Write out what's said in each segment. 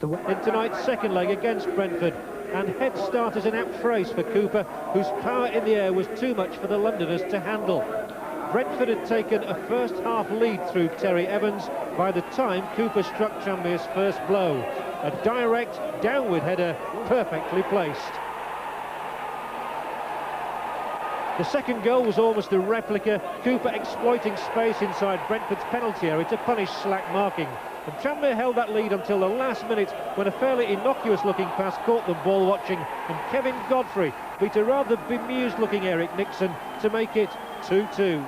in tonight's second leg against Brentford. And head start is an apt phrase for Cooper, whose power in the air was too much for the Londoners to handle. Brentford had taken a first-half lead through Terry Evans by the time Cooper struck Tranmere's first blow. A direct, downward header, perfectly placed. The second goal was almost a replica, Cooper exploiting space inside Brentford's penalty area to punish slack marking. And Tranmere held that lead until the last minute, when a fairly innocuous-looking pass caught them ball-watching, and Kevin Godfrey beat a rather bemused-looking Eric Nixon to make it 2-2.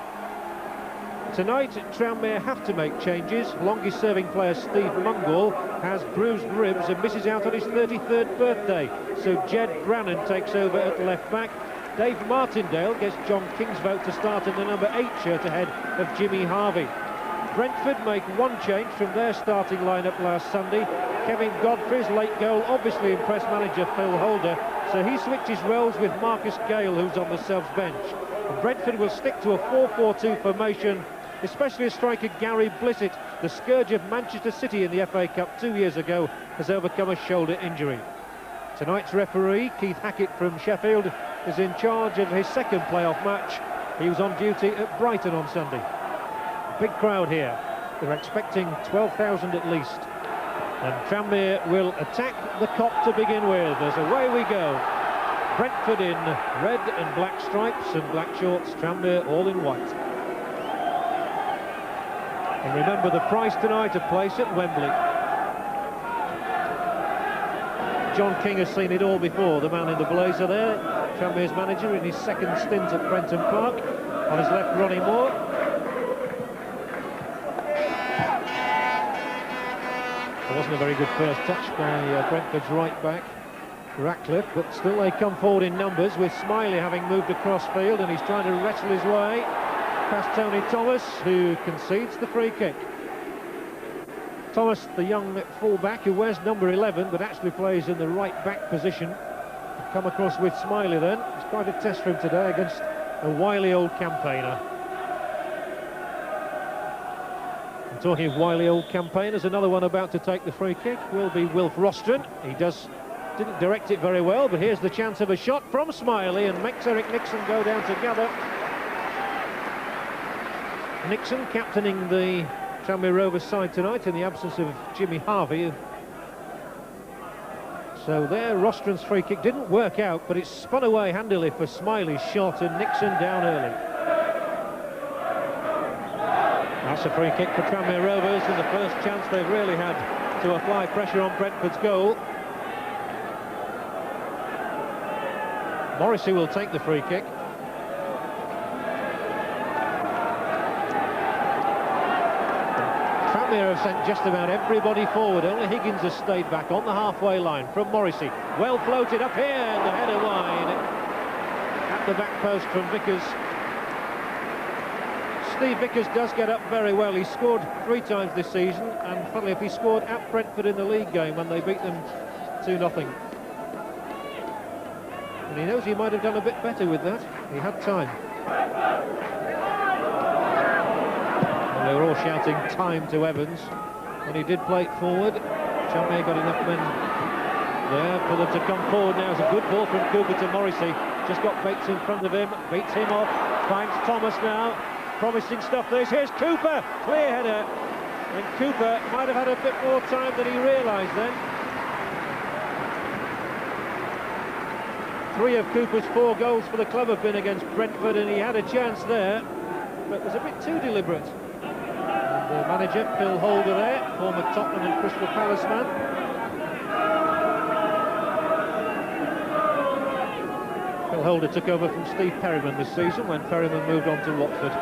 Tonight, Tranmere have to make changes. Longest-serving player Steve Mungall has bruised ribs and misses out on his 33rd birthday, so Jed Brannan takes over at left-back. Dave Martindale gets John Kingsvote to start in the number 8 shirt ahead of Jimmy Harvey. Brentford make one change from their starting lineup last Sunday. Kevin Godfrey's late goal obviously impressed manager Phil Holder, so he switches roles with Marcus Gale, who's on the subs bench. And Brentford will stick to a 4-4-2 formation, especially as striker Gary Blissett, the scourge of Manchester City in the FA Cup 2 years ago, has overcome a shoulder injury. Tonight's referee, Keith Hackett from Sheffield, is in charge of his second playoff match. He was on duty at Brighton on Sunday. Big crowd here. They're expecting 12,000 at least. And Tranmere will attack the Kop to begin with, as away we go. Brentford in red and black stripes and black shorts, Tranmere all in white. And remember the price tonight, a place at Wembley. John King has seen it all before, the man in the blazer there, Tranmere's manager in his second stint at Prenton Park. On his left, Ronnie Moore. It wasn't a very good first touch by Brentford's right back, Ratcliffe, but still they come forward in numbers, with Smiley having moved across field, and he's trying to wrestle his way past Tony Thomas, who concedes the free kick. Thomas, the young full-back who wears number 11 but actually plays in the right-back position. Come across with Smiley then. It's quite a test for him today against a wily old campaigner. And talking of wily old campaigners, another one about to take the free kick will be Wilf Rostron. He didn't direct it very well, but here's the chance of a shot from Smiley and makes Eric Nixon go down together. Nixon captaining the Tranmere Rovers side tonight in the absence of Jimmy Harvey. So there, Rostron's free kick didn't work out, but it spun away handily for Smiley's shot, and Nixon down early. That's a free kick for Tranmere Rovers, and the first chance they've really had to apply pressure on Brentford's goal. Morrissey will take the free kick. Tranmere have sent just about everybody forward. Only Higgins has stayed back on the halfway line from Morrissey. Well floated up here, and the header wide at the back post from Vickers. Steve Vickers does get up very well. He scored 3 times this season, and funnily enough, he scored at Brentford in the league game when they beat them 2-0. And he knows he might have done a bit better with that. He had time. They were all shouting time to Evans, and he did play it forward. Tranmere got enough men there for them to come forward now. It's a good ball from Cooper to Morrissey. Just got Bates in front of him, beats him off, finds Thomas now. Promising stuff this. Here's Cooper, clear header. And Cooper might have had a bit more time than he realised then. 3 of Cooper's 4 goals for the club have been against Brentford, and he had a chance there, but was a bit too deliberate. The manager, Phil Holder there, former Tottenham and Crystal Palace man. Phil Holder took over from Steve Perryman this season when Perryman moved on to Watford.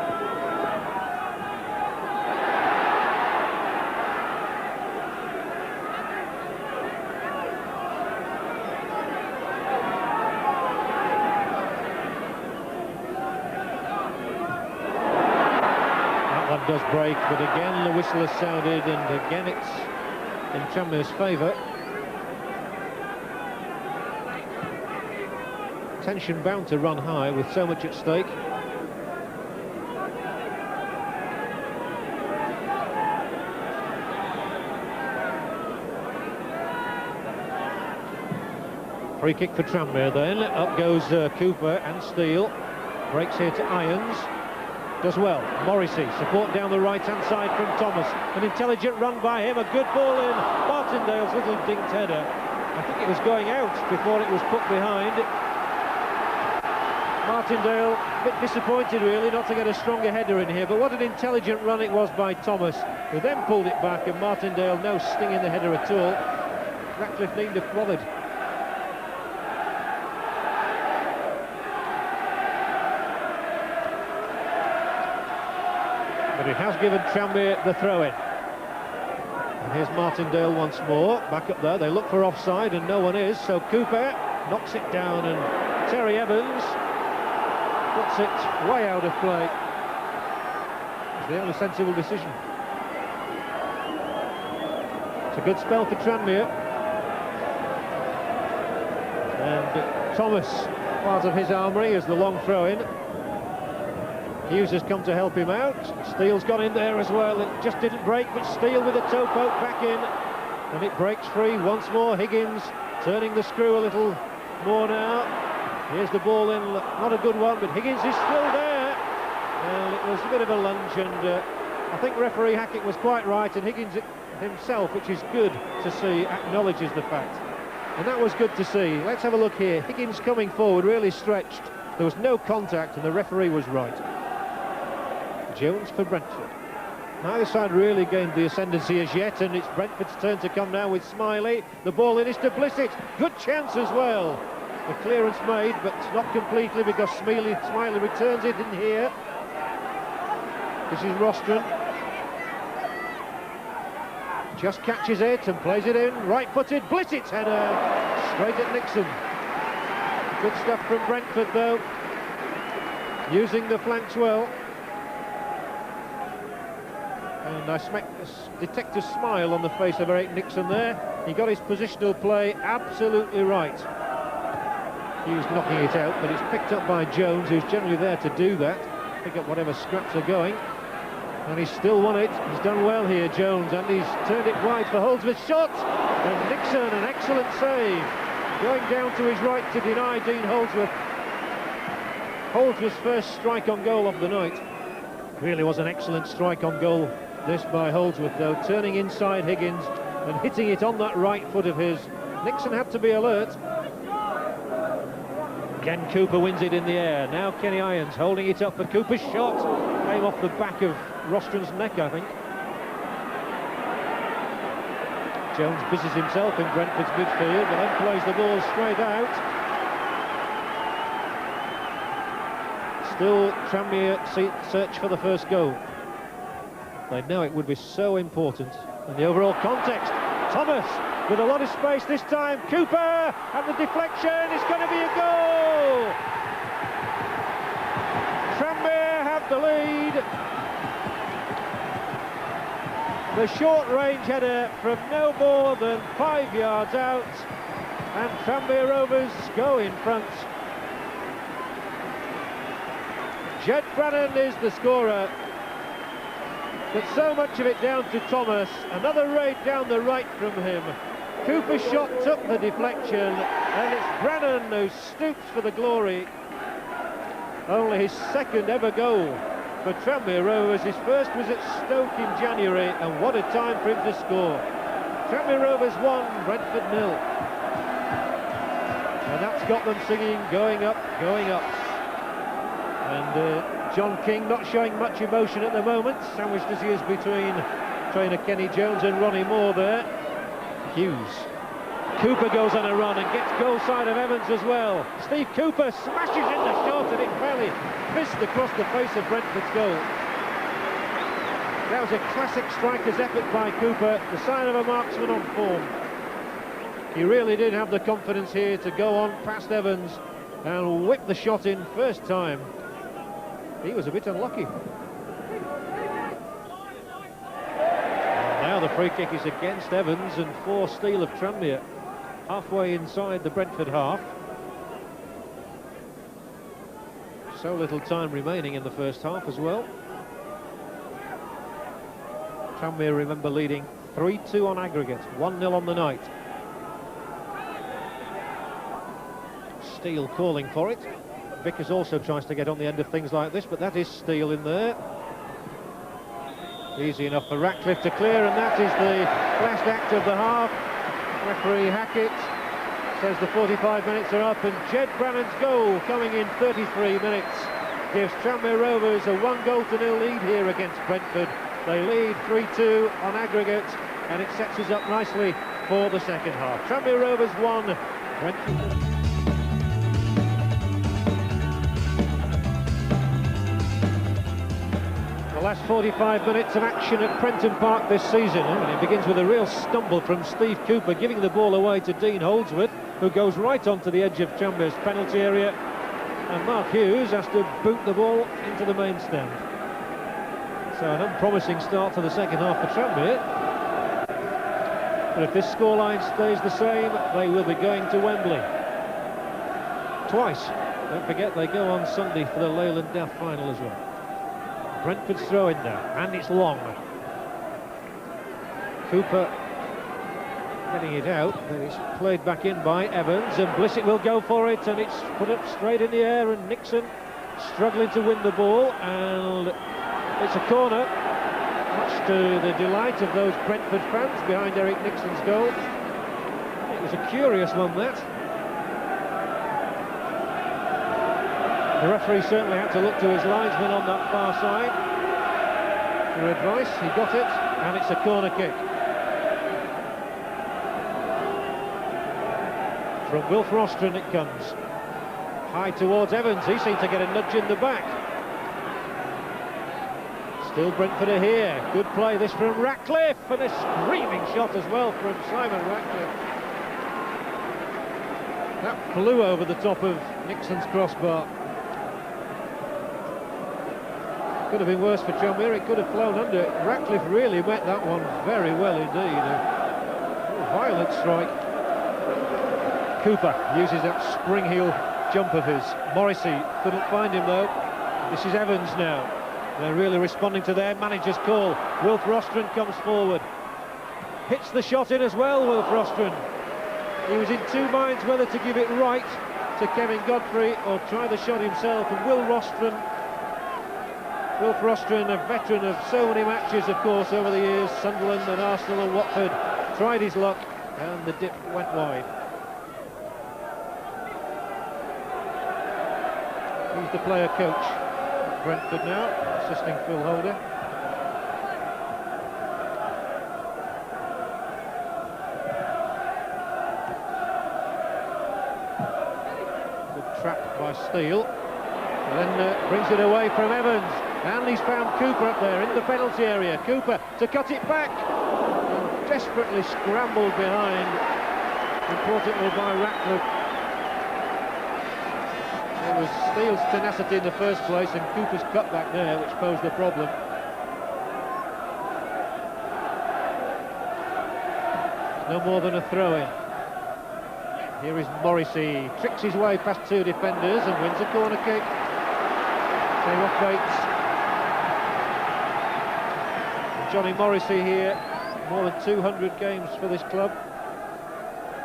Does break, but again the whistle has sounded, and again it's in Tranmere's favour. Tension bound to run high with so much at stake. Free kick for Tranmere then. Up goes Cooper and Steele. Breaks here to Irons. Does well. Morrissey, support down the right-hand side from Thomas. An intelligent run by him, a good ball in. Martindale's little dinked header. I think it was going out before it was put behind. Martindale, a bit disappointed really not to get a stronger header in here, but what an intelligent run it was by Thomas, who then pulled it back, and Martindale no sting in the header at all. Ratcliffe needn't have bothered. But it has given Tranmere the throw-in. And here's Martindale once more, back up there. They look for offside and no one is, so Cooper knocks it down and Terry Evans puts it way out of play. It's the only sensible decision. It's a good spell for Tranmere. And Thomas, part of his armoury, is the long throw-in. Hughes has come to help him out. Steele's gone in there as well. It just didn't break, but Steele with a toe poke back in. And it breaks free once more. Higgins turning the screw a little more now. Here's the ball in, not a good one, but Higgins is still there. Well, it was a bit of a lunge, and I think referee Hackett was quite right, and Higgins himself, which is good to see, acknowledges the fact. And that was good to see. Let's have a look here. Higgins coming forward, really stretched. There was no contact, and the referee was right. Jones for Brentford. Neither side really gained the ascendancy as yet, and it's Brentford's turn to come now with Smiley. The ball in is to Blissett. Good chance as well. The clearance made, but not completely, because Smiley returns it in here. This is Rostron. Just catches it and plays it in. Right-footed, Blissett's header. Straight at Nixon. Good stuff from Brentford, though. Using the flanks well. And I detect a smile on the face of Eric Nixon there. He got his positional play absolutely right. Hughes knocking it out, but it's picked up by Jones, who's generally there to do that. Pick up whatever scraps are going. And he's still won it. He's done well here, Jones, and he's turned it wide for Holdsworth's shot. And Nixon, an excellent save. Going down to his right to deny Dean Holdsworth. Holdsworth's first strike on goal of the night. Really was an excellent strike on goal, this by Holdsworth, though, turning inside Higgins and hitting it on that right foot of his. Nixon had to be alert. Again, Cooper wins it in the air. Now Kenny Irons holding it up for Cooper's shot. Came off the back of Rostron's neck, I think. Jones busies himself in Brentford's midfield, but then plays the ball straight out. Still Tranmere search for the first goal. They know it would be so important in the overall context. Thomas with a lot of space this time. Cooper, and the deflection is going to be a goal. Tranmere have the lead. The short-range header from no more than 5 yards out, and Tranmere Rovers go in front. Jed Brannan is the scorer, but so much of it down to Thomas. Another raid down the right from him. Cooper's shot took the deflection, and it's Brannan who stoops for the glory. Only his second ever goal for Tranmere Rovers. His first was at Stoke in January, and what a time for him to score. Tranmere Rovers 1, Brentford 0. And that's got them singing, going up, going up. And John King not showing much emotion at the moment, sandwiched as he is between trainer Kenny Jones and Ronnie Moore there. Hughes. Cooper goes on a run and gets goal side of Evans as well. Steve Cooper smashes in the shot, and it fairly missed across the face of Brentford's goal. That was a classic striker's effort by Cooper, the sign of a marksman on form. He really did have the confidence here to go on past Evans and whip the shot in first time. He was a bit unlucky. Now the free kick is against Evans and for Steele of Tranmere. Halfway inside the Brentford half. So little time remaining in the first half as well. Tranmere, remember, leading 3-2 on aggregate, 1-0 on the night. Steele calling for it. Vickers also tries to get on the end of things like this, but that is Steele in there. Easy enough for Ratcliffe to clear, and that is the last act of the half. Referee Hackett says the 45 minutes are up, and Jed Brannan's goal, coming in 33 minutes, gives Tranmere Rovers a 1-0 lead here against Brentford. They lead 3-2 on aggregate, and it sets us up nicely for the second half. Tranmere Rovers 1, Brentford. The last 45 minutes of action at Prenton Park this season, and it begins with a real stumble from Steve Cooper, giving the ball away to Dean Holdsworth, who goes right onto the edge of Tranmere's penalty area, and Mark Hughes has to boot the ball into the main stand. So an unpromising start to the second half for Tranmere. But if this scoreline stays the same, they will be going to Wembley twice. Don't forget, they go on Sunday for the Leyland Daft final as well. Brentford's throw in now, and it's long. Cooper getting it out, but it's played back in by Evans, and Blissett will go for it, and it's put up straight in the air, and Nixon struggling to win the ball, and it's a corner, much to the delight of those Brentford fans behind Eric Nixon's goal. It was a curious one, that. The referee certainly had to look to his linesman on that far side for advice. He got it, and it's a corner kick. From Wilf Rostron it comes. High towards Evans, he seemed to get a nudge in the back. Still Brentford are here. Good play this from Ratcliffe, and a screaming shot as well from Simon Ratcliffe. That flew over the top of Nixon's crossbar. Could have been worse for Tranmere, it could have flown under it. Ratcliffe really met that one very well indeed. A violent strike. Cooper uses that spring heel jump of his. Morrissey couldn't find him though. This is Evans now. They're really responding to their manager's call. Wilf Rostron comes forward. Hits the shot in as well, Wilf Rostron. He was in two minds whether to give it right to Kevin Godfrey or try the shot himself, and Wilf Rostron, a veteran of so many matches, of course, over the years, Sunderland and Arsenal and Watford, tried his luck, and the dip went wide. He's the player coach at Brentford now, assisting Phil Holder. Good trap by Steele, and then brings it away from Evans. And he's found Cooper up there in the penalty area. Cooper to cut it back. And desperately scrambled behind, importantly by Ratcliffe. It was Steele's tenacity in the first place, and Cooper's cut back there which posed the problem. No more than a throw-in. Here is Morrissey, tricks his way past two defenders and wins a corner kick. Save off Bates. Johnny Morrissey here, more than 200 games for this club.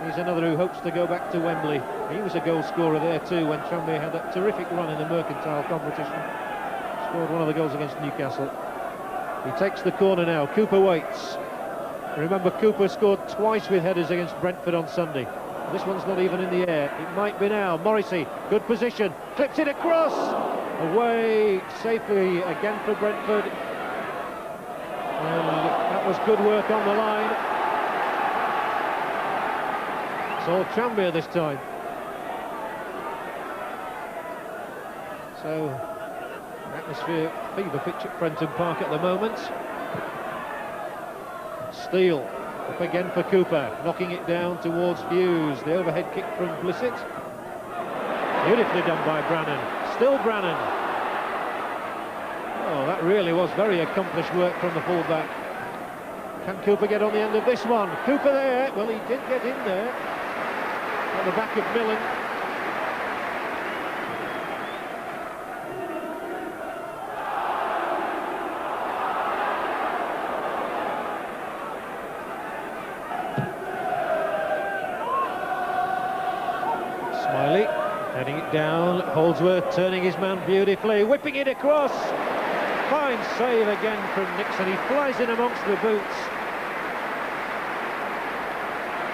He's another who hopes to go back to Wembley. He was a goal scorer there too when Tranmere had that terrific run in the Mercantile competition. Scored one of the goals against Newcastle. He takes the corner now. Cooper waits. Remember, Cooper scored twice with headers against Brentford on Sunday. This one's not even in the air. It might be now. Morrissey, good position, clips it across. Away safely again for Brentford. And that was good work on the line. It's all Tranmere this time. So, atmosphere fever pitch at Prenton Park at the moment. Steele up again for Cooper, knocking it down towards Hughes. The overhead kick from Blissett. Beautifully done by Brannan. Still Brannan. Oh, that really was very accomplished work from the fullback. Can Cooper get on the end of this one? Cooper there. Well, he did get in there. At the back of Millen. Heading it down, Holdsworth turning his man beautifully, whipping it across. Fine save again from Nixon, he flies in amongst the boots.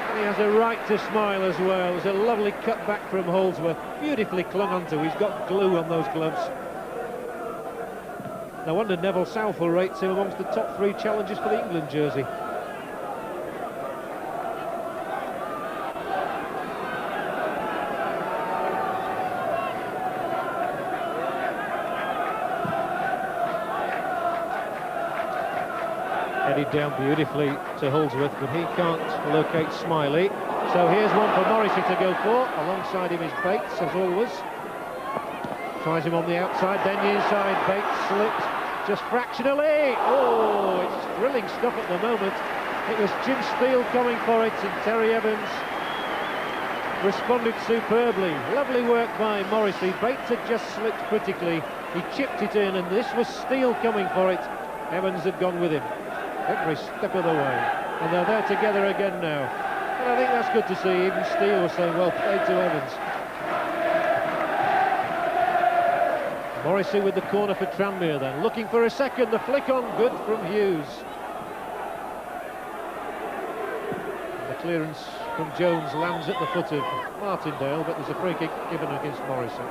And he has a right to smile as well. There's a lovely cut back from Holdsworth, beautifully clung onto, he's got glue on those gloves. No wonder Neville Southall rates him amongst the top 3 challengers for the England jersey. Headed down beautifully to Holdsworth, but he can't locate Smiley. So here's one for Morrissey to go for. Alongside him is Bates, as always. Tries him on the outside, then the inside. Bates slipped just fractionally. Oh, it's thrilling stuff at the moment. It was Jim Steele coming for it, and Terry Evans responded superbly. Lovely work by Morrissey. Bates had just slipped critically. He chipped it in, and this was Steele coming for it. Evans had gone with him every step of the way, and they're there together again now, and I think that's good to see. Even Steele was saying well played to Evans. Morrissey with the corner for Tranmere then, looking for a second, the flick on, good from Hughes. And the clearance from Jones lands at the foot of Martindale, but there's a free kick given against Morrissey.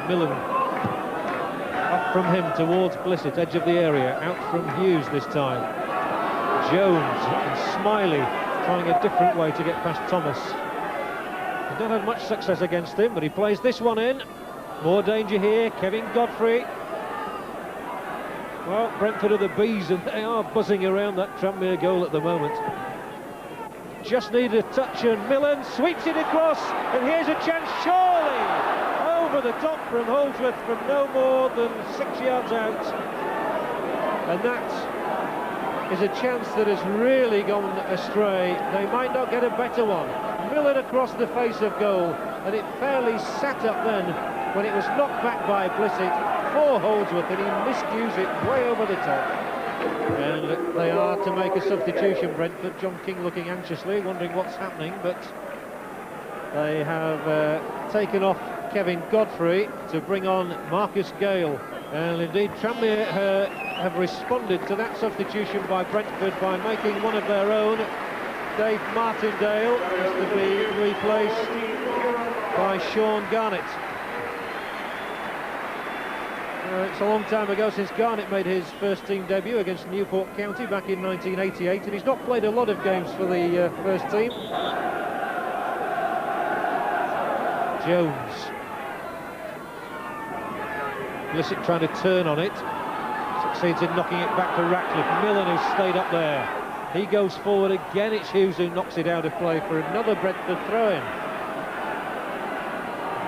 Millen up from him towards Blissett, edge of the area, out from Hughes this time. Jones and Smiley trying a different way to get past Thomas. He's not had much success against him, but he plays this one in. More danger here, Kevin Godfrey. Well, Brentford are the bees, and they are buzzing around that Tranmere goal at the moment. Just needed a touch, and Millen sweeps it across, and here's a chance, surely! Over the top from Holdsworth from no more than 6 yards out, and that is a chance that has really gone astray. They might not get a better one. Millen across the face of goal, and it fairly sat up then when it was knocked back by Blissett for Holdsworth, and he miscues it way over the top. And they are to make a substitution, Brentford. John King looking anxiously, wondering what's happening, but they have taken off Kevin Godfrey to bring on Marcus Gale, and indeed Tranmere have responded to that substitution by Brentford by making one of their own. Dave Martindale is to be replaced by Sean Garnett. It's a long time ago since Garnett made his first team debut against Newport County back in 1988, and he's not played a lot of games for the first team. Jones. Blissett trying to turn on it, succeeds in knocking it back to Ratcliffe. Millen, who's stayed up there, he goes forward again. It's Hughes who knocks it out of play for another Brentford throw-in.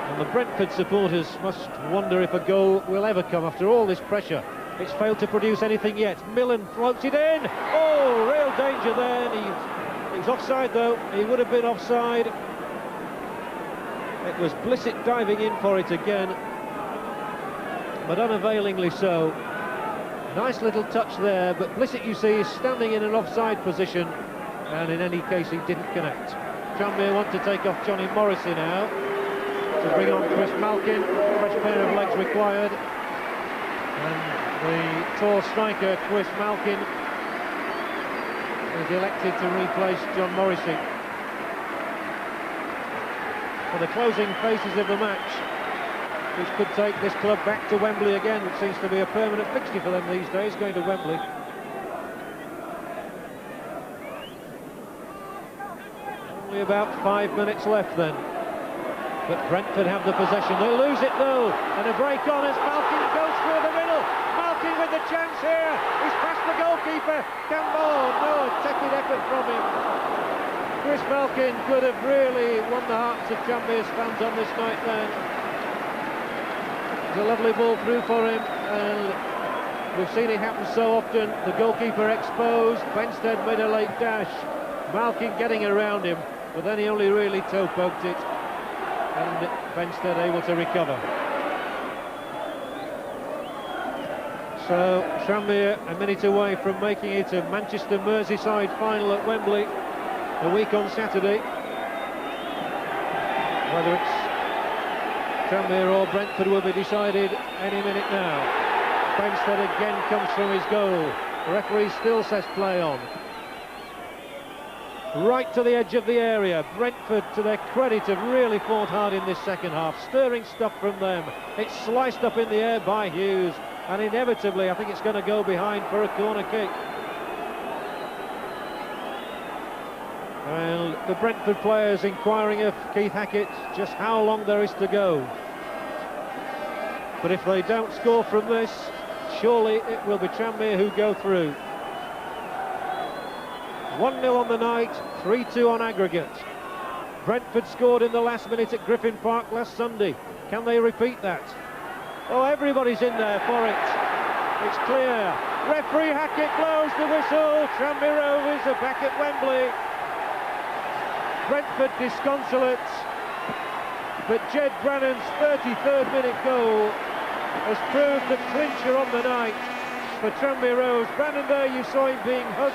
And the Brentford supporters must wonder if a goal will ever come after all this pressure. It's failed to produce anything yet. Millen floats it in. Oh, real danger there. He's offside though. He would have been offside. It was Blissett diving in for it again, but unavailingly so. Nice little touch there, but Blissett, you see, is standing in an offside position, and in any case he didn't connect. Tranmere want to take off Johnny Morrissey now to bring on Chris Malkin. Fresh pair of legs required, and the tall striker Chris Malkin is elected to replace John Morrissey. For the closing phases of the match, which could take this club back to Wembley again, which seems to be a permanent fixture for them these days, going to Wembley. Only about 5 minutes left then. But Brentford have the possession. They lose it though, and a break on as Malkin goes through the middle. Malkin with the chance here. He's past the goalkeeper. Campbell, no, a tepid effort from him. Chris Malkin could have really won the hearts of Tranmere's fans on this night then. A lovely ball through for him, and We've seen it happen so often. The goalkeeper exposed, Benstead made a late dash, Malkin getting around him, but then he only really toe poked it, and Benstead able to recover. So Tranmere a minute away from making it a Manchester Merseyside final at Wembley a week on Saturday. Whether it's Tranmere or Brentford will be decided any minute now. Benstead again comes from his goal. The referee still says play on. Right to the edge of the area. Brentford, to their credit, have really fought hard in this second half. Stirring stuff from them. It's sliced up in the air by Hughes, and inevitably I think it's going to go behind for a corner kick. And the Brentford players inquiring of Keith Hackett just how long there is to go. But if they don't score from this, surely it will be Tranmere who go through. 1-0 on the night, 3-2 on aggregate. Brentford scored in the last minute at Griffin Park last Sunday. Can they repeat that? Oh, everybody's in there for it. It's clear. Referee Hackett blows the whistle. Tranmere Rovers are back at Wembley. Brentford disconsolate, but Jed Brannan's 33rd minute goal has proved the clincher on the night for Tranmere Rovers. Brannan there, you saw him being hugged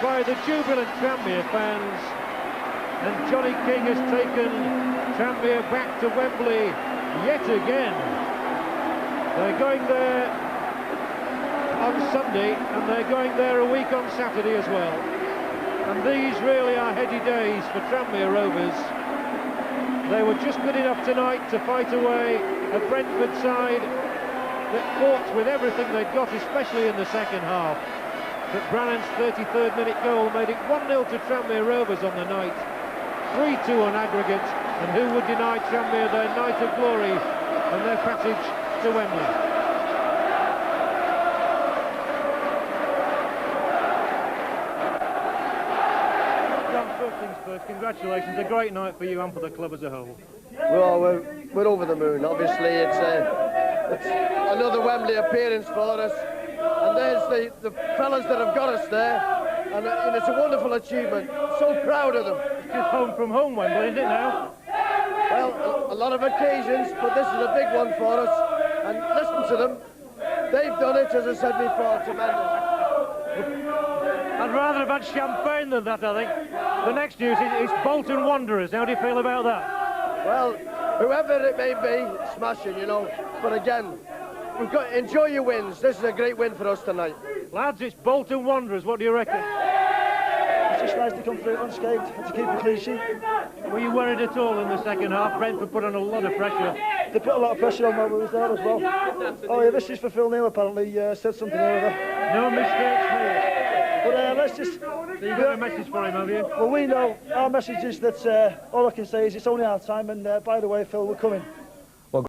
by the jubilant Tranmere fans, and Johnny King has taken Tranmere back to Wembley yet again. They're going there on Sunday, and they're going there a week on Saturday as well. And these really are heady days for Tranmere Rovers. They were just good enough tonight to fight away a Brentford side that fought with everything they'd got, especially in the second half. But Brannan's 33rd minute goal made it 1-0 to Tranmere Rovers on the night, 3-2 on aggregate, and who would deny Tranmere their night of glory and their passage to Wembley? First, congratulations, a great night for you and for the club as a whole. Well, we're over the moon. Obviously, it's another Wembley appearance for us, and there's the fellas that have got us there, and it's a wonderful achievement. So proud of them. It's just home from home, Wembley, isn't it now? Well, a lot of occasions, but this is a big one for us, and listen to them. They've done it, as I said before, tremendous. I'd rather have had champagne than that, I think. The next news is Bolton Wanderers. How do you feel about that? Well, whoever it may be, smashing, you know. But again, we've got to enjoy your wins. This is a great win for us tonight. Lads, it's Bolton Wanderers. What do you reckon? It's just nice to come through unscathed and to keep a clean sheet. Were you worried at all in the second half? Brentford put on a lot of pressure. They put a lot of pressure on when we was there as well. Oh yeah, this is for Phil Neal apparently. Said something over. No mistakes here. But let's just... So you've got a message for him, have you? Well, we know our message is that all I can say is it's only our time, and by the way, Phil, we're coming.